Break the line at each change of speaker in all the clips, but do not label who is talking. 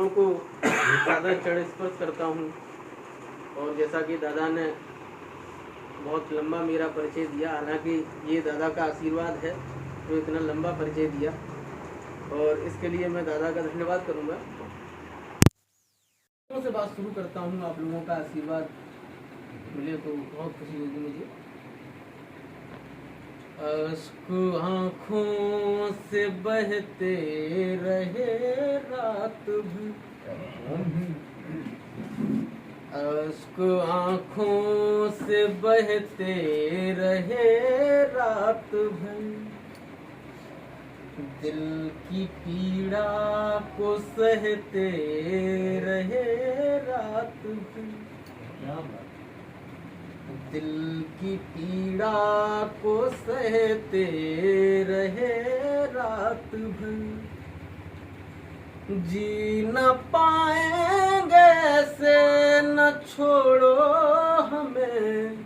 को सादर चढ़ स्पर्श करता हूँ। और जैसा कि दादा ने बहुत लंबा मेरा परिचय दिया, हालांकि ये दादा का आशीर्वाद है जो इतना लंबा परिचय दिया, और इसके लिए मैं दादा का धन्यवाद करूँगा। से बात शुरू करता हूँ, आप लोगों का आशीर्वाद मिले तो बहुत खुशी होगी मुझे। अश्क आँखों से बहते रहे रात भर, अश्क आँखों से बहते रहे रात भर, दिल की पीड़ा को सहते रहे रात भर, दिल की पीड़ा को सहते रहे रात भर, जी न पाएंगे ऐसे न छोड़ो हमें,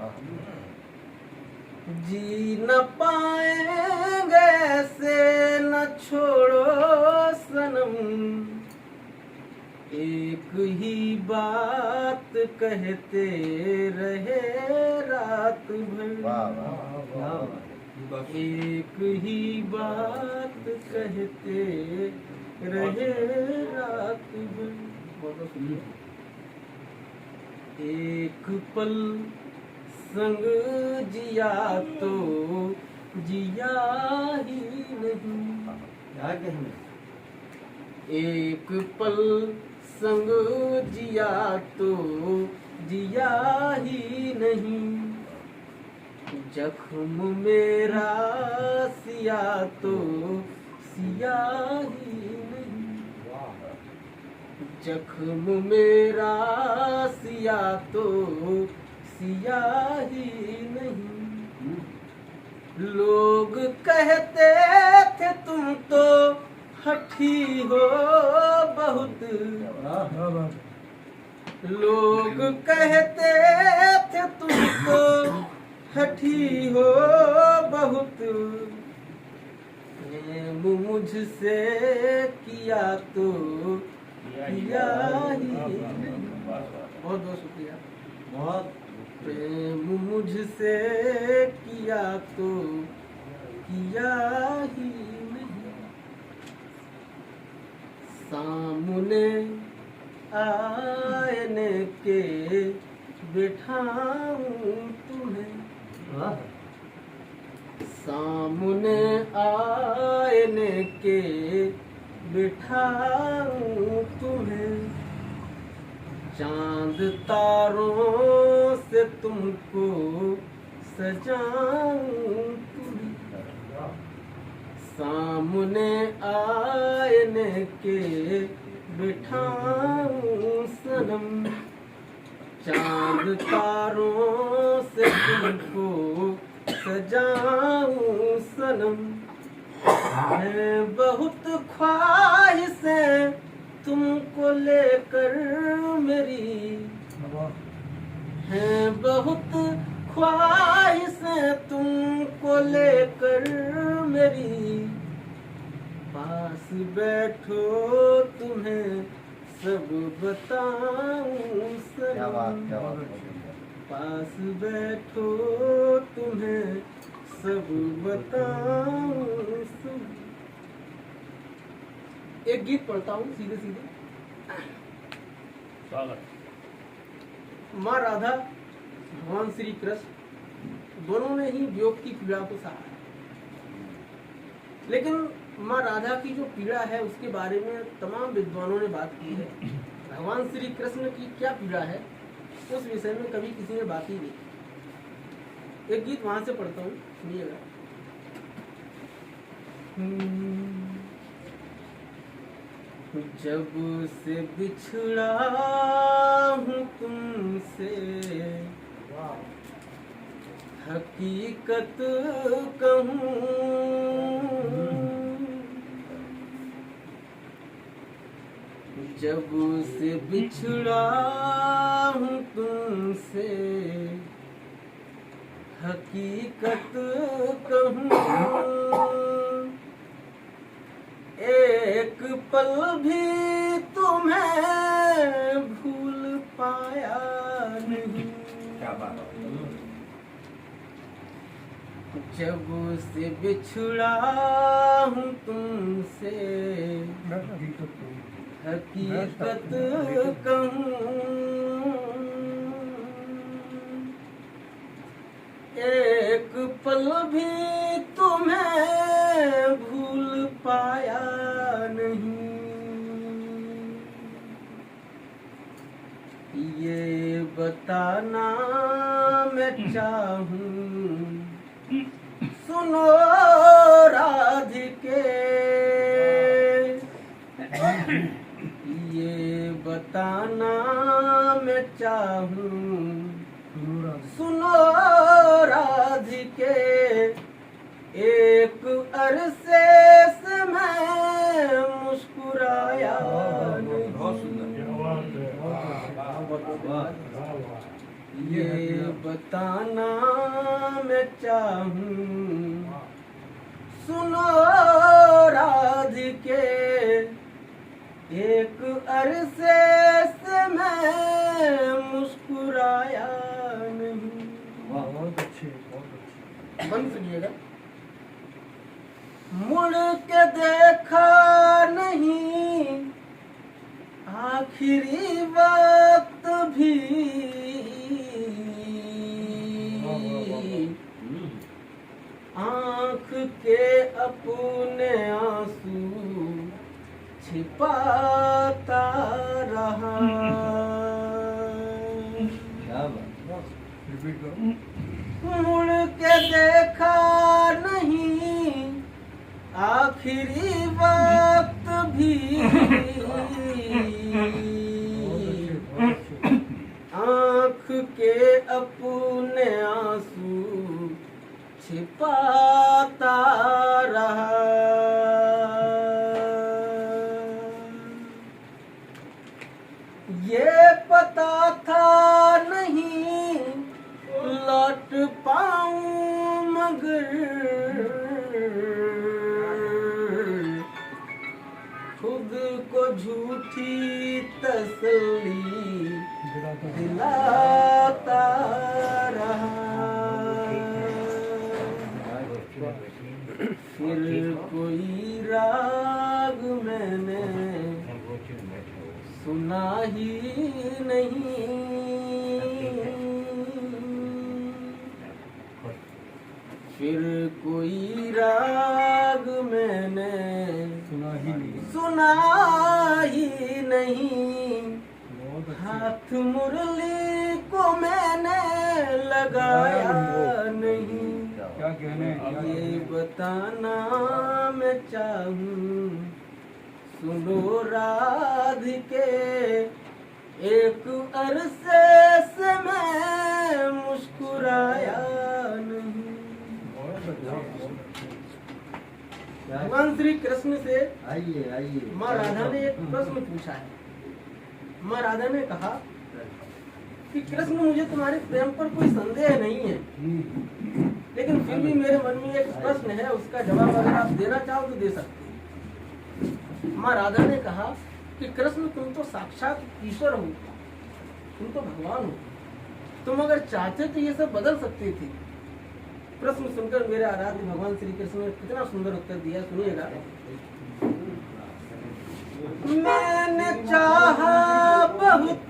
जी न पाएंगे ऐसे न छोड़ो सनम, एक ही बात कहते रहे रात भर, एक ही बात कहते रहे रात भर, एक पल संग जिया तो जिया ही नहीं, एक पल संग जिया तो जिया ही नहीं, जख्म मेरा सिया तो सिया ही नहीं, जख्म मेरा सिया तो सिया ही नहीं, लोग कहते थे तुम तो हठी हो बहुत, लोग कहते थे तुम तो हठी हो बहुत, प्रेम मुझसे किया तो किया ही नहीं, बहुत बहुत शुक्रिया, बहुत प्रेम मुझसे किया तो किया ही नहीं, सामने आईने के बिठाऊं तुम्हें, सामने आईने के बिठाऊं तुम्हें, चांद तारों से तुमको सजाऊं तुम्हें, सामने आईने के बिठाऊं सनम, चांद तारों से तुमको सजाऊं सनम, है बहुत ख्वाहिशें तुमको लेकर मेरी, है बहुत ख्वाहिशें तुमको लेकर मेरी, पास बैठो तुम्हें सब बताऊं सनम, पास बैठो तुम्हें सब बताऊं सनम। एक गीत पढ़ता हूँ सीधे सीधे। माँ राधा भगवान श्री कृष्ण दोनों ने ही वियोग की पीड़ा को सहा, लेकिन माँ राधा की जो पीड़ा है उसके बारे में तमाम विद्वानों ने बात की है। भगवान श्री कृष्ण की क्या पीड़ा है उस विषय में कभी किसी ने बात ही नहीं। एक गीत वहां से पढ़ता हूँ, सुनिएगा। जब से बिछड़ा हूँ तुमसे, हकीकत कहूँ, जब से बिछड़ा हूँ तुमसे, हकीकत कहूँ, एक पल भी तुम्हें जब से बिछड़ा हूँ तुमसे हकीकत कहूँ, एक पल भी तुम्हें भूल पाया नहीं। ये बताना मैं चाहूँ, सुनो राधिके, ये बताना मैं चाहूँ, सुनो राधिके, एक अरसे से मैं मुस्कुराया नहीं। ये बताना मैं चाहूँ, सुनो राधिके, एक अरसे से मैं मुस्कुराया नहीं।
बहुत अच्छे, बहुत अच्छे।
बंद सुनिएगा। मुड़ के देखा नहीं आखिरी वक्त भी, आँख के अपने आंसू छिपाता रहा। मुड़ के देखा नहीं आखिरी वक्त भी, आँख के अपने आंसू छिपाता रहा। ये पता था नहीं लौट पाऊं मगर खुद को झूठी तसल्ली दिलाता रहा। फिर कोई राग मैंने सुना ही नहीं, फिर कोई राग मैंने सुना ही नहीं। हाथ मुरली को मैंने लगाया नहीं।
क्या कहने,
ये बताना मैं चाहूँ, सुनो राधिके, एक अरसे से मैं मुस्कुराया नहीं। भगवान श्री कृष्ण से
आइए
माँ राधा ने एक प्रश्न पूछा है। माँ राधा ने कहा कि कृष्ण, मुझे तुम्हारे प्रेम पर कोई संदेह नहीं है, लेकिन फिर भी मेरे मन में एक प्रश्न है, उसका जवाब अगर आप देना चाहो तो दे सकते हैं। माँ राधा ने कहा कि कृष्ण, तुम तो साक्षात ईश्वर हो, तुम तो भगवान हो, तुम अगर चाहते तो ये सब बदल सकते थे। प्रश्न सुनकर मेरे आराध्य भगवान श्री कृष्ण ने कितना सुंदर उत्तर दिया, सुनिएगा। मैंने चाहा बहुत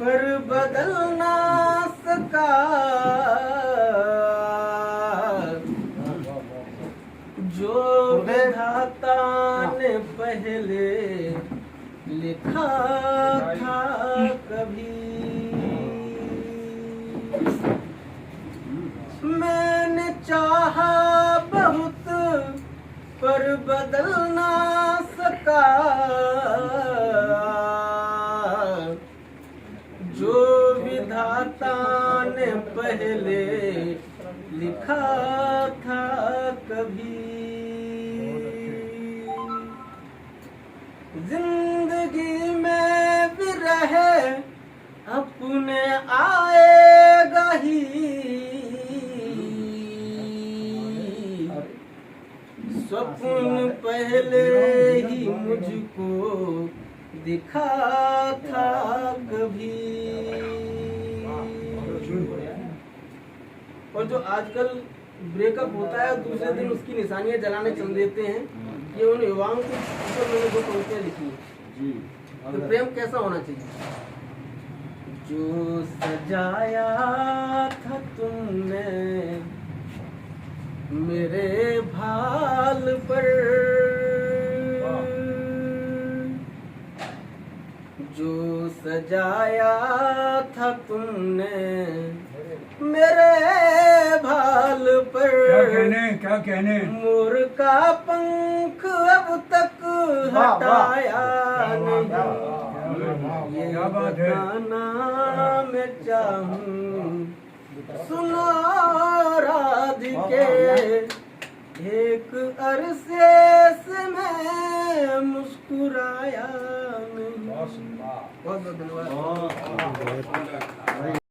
पर बदल ना सका, जो विधाता ने पहले लिखा था कभी। मैंने चाहा बहुत पर बदल ना सका, जो विधाता ने पहले लिखा था कभी। जिंदगी में भी रहे अपने आएगा ही, स्वप्न पहले ही मुझको दिखा था कभी। और जो आजकल ब्रेकअप होता है दूसरे दिन उसकी निशानियां जलाने चल देते हैं, ये उन युवाओं के ऊपर मैंने दो पंक्तियां लिखी हैं।
जी
तो प्रेम कैसा होना चाहिए? जो सजाया था तुमने मेरे भाल पर, जो सजाया था तुमने मेरे भाल पर,
क्या कहने
मोर का पंख अब तक हटाया नहीं, ये
क्या बात है।
बताना मैं चाहूं सुनो राधिके, एक अरसे से मैं मुस्कुराया नहीं। बहुत बहुत धन्यवाद।